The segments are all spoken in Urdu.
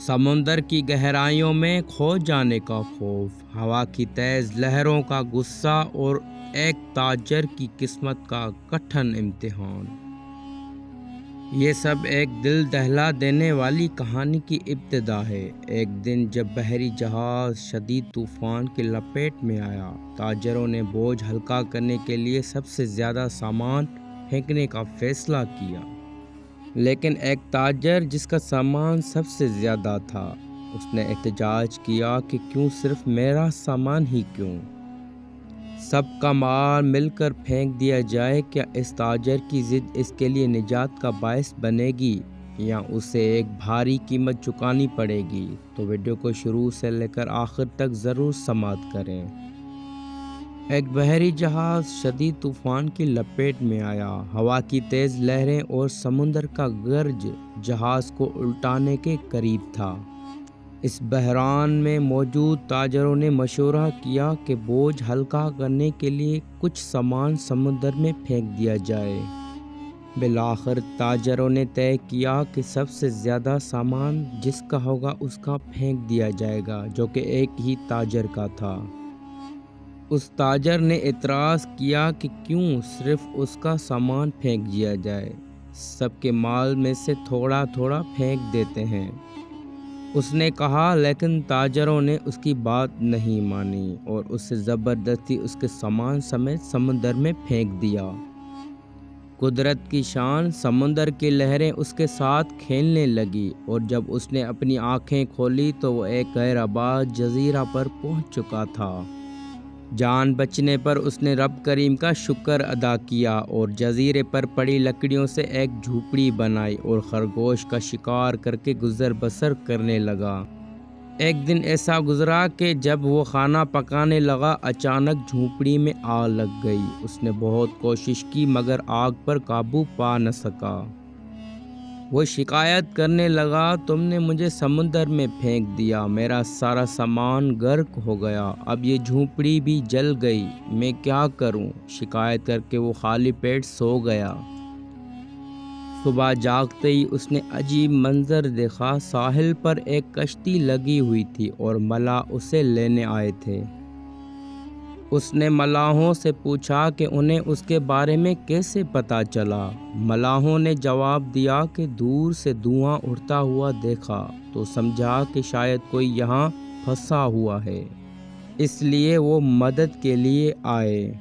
سمندر کی گہرائیوں میں کھو جانے کا خوف، ہوا کی تیز لہروں کا غصہ اور ایک تاجر کی قسمت کا کٹھن امتحان۔ یہ سب ایک دل دہلا دینے والی کہانی کی ابتدا ہے۔ ایک دن جب بحری جہاز شدید طوفان کی لپیٹ میں آیا، تاجروں نے بوجھ ہلکا کرنے کے لیے سب سے زیادہ سامان پھینکنے کا فیصلہ کیا۔ لیکن ایک تاجر جس کا سامان سب سے زیادہ تھا، اس نے احتجاج کیا کہ کیوں صرف میرا سامان ہی کیوں؟ سب کا مال مل کر پھینک دیا جائے۔ کیا اس تاجر کی ضد اس کے لیے نجات کا باعث بنے گی یا اسے ایک بھاری قیمت چکانی پڑے گی؟ تو ویڈیو کو شروع سے لے کر آخر تک ضرور سماعت کریں۔ ایک بحری جہاز شدید طوفان کی لپیٹ میں آیا۔ ہوا کی تیز لہریں اور سمندر کا گرج جہاز کو الٹانے کے قریب تھا۔ اس بحران میں موجود تاجروں نے مشورہ کیا کہ بوجھ ہلکا کرنے کے لیے کچھ سامان سمندر میں پھینک دیا جائے۔ بالآخر تاجروں نے طے کیا کہ سب سے زیادہ سامان جس کا ہوگا اس کا پھینک دیا جائے گا، جو کہ ایک ہی تاجر کا تھا۔ اس تاجر نے اعتراض کیا کہ کیوں صرف اس کا سامان پھینک دیا جائے، سب کے مال میں سے تھوڑا تھوڑا پھینک دیتے ہیں۔ اس نے کہا، لیکن تاجروں نے اس کی بات نہیں مانی اور اسے زبردستی اس کے سامان سمیت سمندر میں پھینک دیا۔ قدرت کی شان، سمندر کی لہریں اس کے ساتھ کھیلنے لگی اور جب اس نے اپنی آنکھیں کھولی تو وہ ایک غیر آباد جزیرہ پر پہنچ چکا تھا۔ جان بچنے پر اس نے رب کریم کا شکر ادا کیا اور جزیرے پر پڑی لکڑیوں سے ایک جھوپڑی بنائی اور خرگوش کا شکار کر کے گزر بسر کرنے لگا۔ ایک دن ایسا گزرا کہ جب وہ کھانا پکانے لگا، اچانک جھوپڑی میں آگ لگ گئی۔ اس نے بہت کوشش کی مگر آگ پر قابو پا نہ سکا۔ وہ شکایت کرنے لگا، تم نے مجھے سمندر میں پھینک دیا، میرا سارا سامان غرق ہو گیا، اب یہ جھونپڑی بھی جل گئی، میں کیا کروں؟ شکایت کر کے وہ خالی پیٹ سو گیا۔ صبح جاگتے ہی اس نے عجیب منظر دیکھا۔ ساحل پر ایک کشتی لگی ہوئی تھی اور ملاح اسے لینے آئے تھے۔ اس نے ملاحوں سے پوچھا کہ انہیں اس کے بارے میں کیسے پتہ چلا؟ ملاحوں نے جواب دیا کہ دور سے دھواں اٹھتا ہوا دیکھا تو سمجھا کہ شاید کوئی یہاں پھنسا ہوا ہے، اس لیے وہ مدد کے لیے آئے۔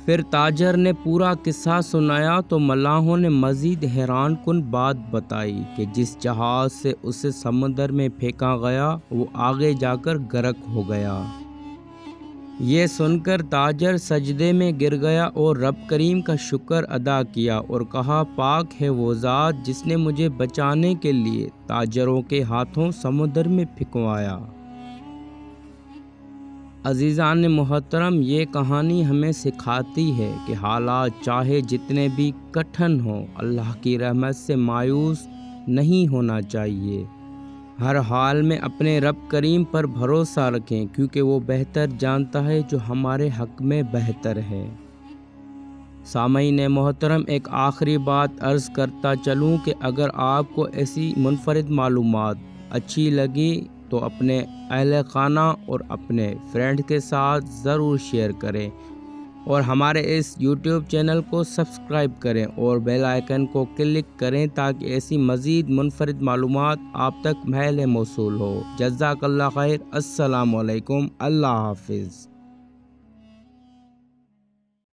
پھر تاجر نے پورا قصہ سنایا تو ملاحوں نے مزید حیران کن بات بتائی کہ جس جہاز سے اسے سمندر میں پھینکا گیا وہ آگے جا کر غرق ہو گیا۔ یہ سن کر تاجر سجدے میں گر گیا اور رب کریم کا شکر ادا کیا اور کہا، پاک ہے وہ ذات جس نے مجھے بچانے کے لیے تاجروں کے ہاتھوں سمندر میں پھینکوایا۔ عزیزان محترم، یہ کہانی ہمیں سکھاتی ہے کہ حالات چاہے جتنے بھی کٹھن ہوں، اللہ کی رحمت سے مایوس نہیں ہونا چاہیے۔ ہر حال میں اپنے رب کریم پر بھروسہ رکھیں کیونکہ وہ بہتر جانتا ہے جو ہمارے حق میں بہتر ہے۔ سامعین محترم، ایک آخری بات عرض کرتا چلوں کہ اگر آپ کو ایسی منفرد معلومات اچھی لگی تو اپنے اہل خانہ اور اپنے فرینڈ کے ساتھ ضرور شیئر کریں اور ہمارے اس یوٹیوب چینل کو سبسکرائب کریں اور بیل آئیکن کو کلک کریں تاکہ ایسی مزید منفرد معلومات آپ تک محل موصول ہو۔ جزاک اللہ خیر۔ السلام علیکم۔ اللہ حافظ۔